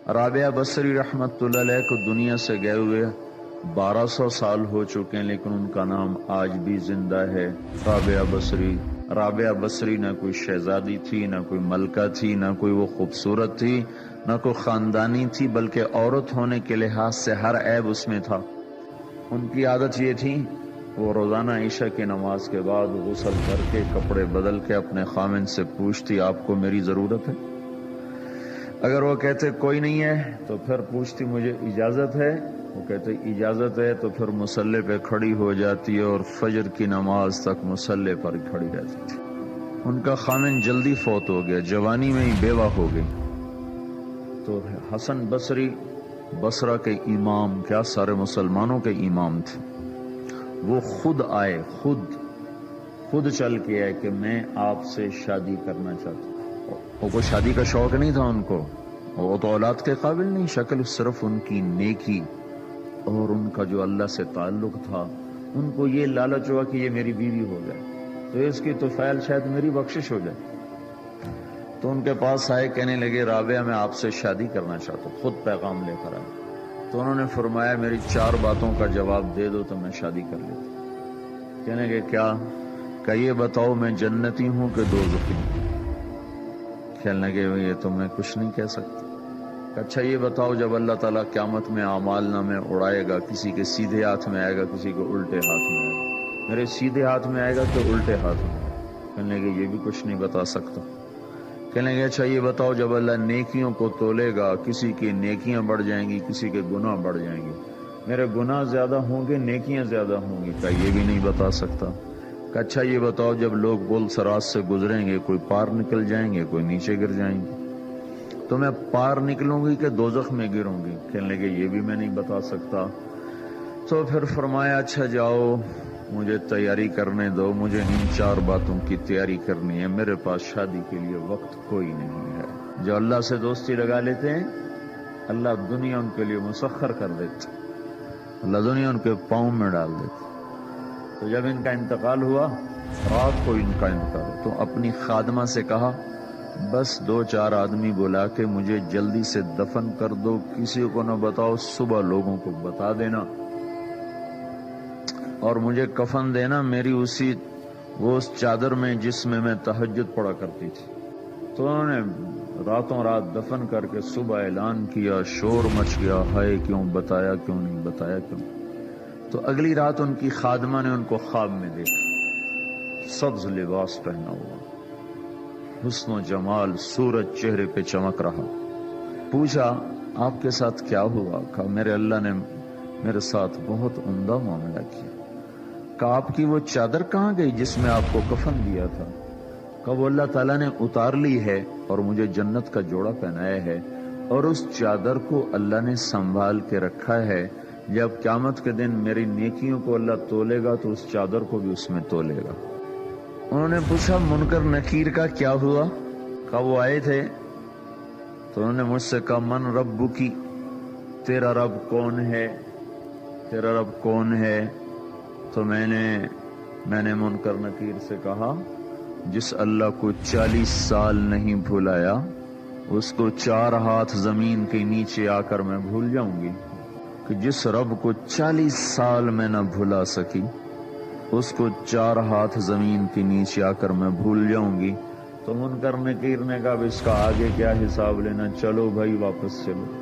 رابعہ بصری رحمتہ اللہ علیہ کو دنیا سے گئے ہوئے 1200 سال ہو چکے ہیں، لیکن ان کا نام آج بھی زندہ ہے، رابعہ بصری۔ رابعہ بصری نہ کوئی شہزادی تھی، نہ کوئی ملکہ تھی، نہ کوئی وہ خوبصورت تھی، نہ کوئی خاندانی تھی، بلکہ عورت ہونے کے لحاظ سے ہر عیب اس میں تھا۔ ان کی عادت یہ تھی، وہ روزانہ عشاء کی نماز کے بعد غسل کر کے کپڑے بدل کے اپنے خامن سے پوچھتی آپ کو میری ضرورت ہے؟ اگر وہ کہتے کوئی نہیں ہے تو پھر پوچھتی مجھے اجازت ہے؟ وہ کہتے اجازت ہے تو پھر مصلی پہ کھڑی ہو جاتی ہے اور فجر کی نماز تک مصلی پر کھڑی رہتی تھی۔ ان کا خامن جلدی فوت ہو گیا، جوانی میں ہی بیوہ ہو گئی۔ تو حسن بصری بصرہ کے امام، کیا سارے مسلمانوں کے امام تھے، وہ خود آئے، خود چل کے آئے کہ میں آپ سے شادی کرنا چاہتا ہوں۔ وہ کوئی شادی کا شوق نہیں تھا ان کو، وہ تو اولاد کے قابل نہیں، شکل صرف ان کی نیکی اور ان کا جو اللہ سے تعلق تھا، ان کو یہ لالچ ہوا کہ یہ میری بیوی ہو جائے تو اس کی طفیل شاید میری بخشش ہو جائے۔ تو ان کے پاس آئے، کہنے لگے رابعہ میں آپ سے شادی کرنا چاہتا ہوں، خود پیغام لے کر آئے۔ تو انہوں نے فرمایا میری 4 باتوں کا جواب دے دو تو میں شادی کر لیتا۔ کہنے لگے کیا؟ کہ یہ بتاؤ میں جنتی ہوں کہ دوزخی ہوں؟ کہنے لگے یہ تو میں کچھ نہیں کہہ سکتا۔ اچھا یہ بتاؤ جب اللہ تعالیٰ قیامت میں اعمال نامے اڑائے گا، کسی کے سیدھے ہاتھ میں آئے گا، کسی کو الٹے ہاتھ میں آئے گا، میرے سیدھے ہاتھ میں آئے گا کہ الٹے ہاتھ میں؟ کہنے لگے یہ بھی کچھ نہیں بتا سکتا۔ کہنے لگے اچھا یہ بتاؤ جب اللہ نیکیوں کو تولے گا، کسی کی نیکیاں بڑھ جائیں گی، کسی کے گناہ بڑھ جائیں گے، میرے گناہ زیادہ ہوں گے نیکیاں زیادہ ہوں گی؟ کہ یہ بھی نہیں بتا سکتا۔ کہ اچھا یہ بتاؤ جب لوگ گل سرات سے گزریں گے، کوئی پار نکل جائیں گے، کوئی نیچے گر جائیں گے، تو میں پار نکلوں گی کہ دوزخ میں گروں گی؟ کہنے لگے یہ بھی میں نہیں بتا سکتا۔ تو پھر فرمایا اچھا جاؤ مجھے تیاری کرنے دو، مجھے ان 4 باتوں کی تیاری کرنی ہے، میرے پاس شادی کے لیے وقت کوئی نہیں ہے۔ جو اللہ سے دوستی لگا لیتے ہیں اللہ دنیا ان کے لیے مسخر کر دیتے، اللہ دنیا ان کے پاؤں میں ڈال دیتے۔ تو جب ان کا انتقال ہوا، رات کو ان کا انتقال ہوا، تو اپنی خادمہ سے کہا بس 2-4 آدمی بلا کے مجھے جلدی سے دفن کر دو، کسی کو نہ بتاؤ، صبح لوگوں کو بتا دینا اور مجھے کفن دینا میری اس چادر میں جس میں میں تہجد پڑھا کرتی تھی۔ تو انہوں نے راتوں رات دفن کر کے صبح اعلان کیا، شور مچ گیا، ہائے کیوں بتایا، کیوں نہیں بتایا، کیوں؟ تو اگلی رات ان کی خادمہ نے ان کو خواب میں دیکھا، سبز لباس پہنا ہوا، حسن و جمال، سورج چہرے پہ چمک رہا۔ پوچھا آپ کے ساتھ کیا ہوا؟ کہا میرے اللہ نے میرے ساتھ بہت عمدہ معاملہ کیا۔ کہا آپ کی وہ چادر کہاں گئی جس میں آپ کو کفن دیا تھا؟ کہا وہ اللہ تعالیٰ نے اتار لی ہے اور مجھے جنت کا جوڑا پہنایا ہے، اور اس چادر کو اللہ نے سنبھال کے رکھا ہے، جب قیامت کے دن میری نیکیوں کو اللہ تولے گا تو اس چادر کو بھی اس میں تولے گا۔ انہوں نے پوچھا منکر نکیر کا کیا ہوا؟ کہا وہ آئے تھے تو انہوں نے مجھ سے کہا من ربکی، تیرا رب کون ہے، تیرا رب کون ہے؟ تو میں نے منکر نکیر سے کہا جس اللہ کو 40 سال نہیں بھلایا اس کو 4 ہاتھ زمین کے نیچے آ کر میں بھول جاؤں گی؟ کہ جس رب کو 40 سال میں نہ بھلا سکی اس کو 4 ہاتھ زمین کے نیچے آ کر میں بھول جاؤں گی؟ تو منکر نکیر نے کہا اس کا آگے کیا حساب لینا، چلو بھائی واپس چلو۔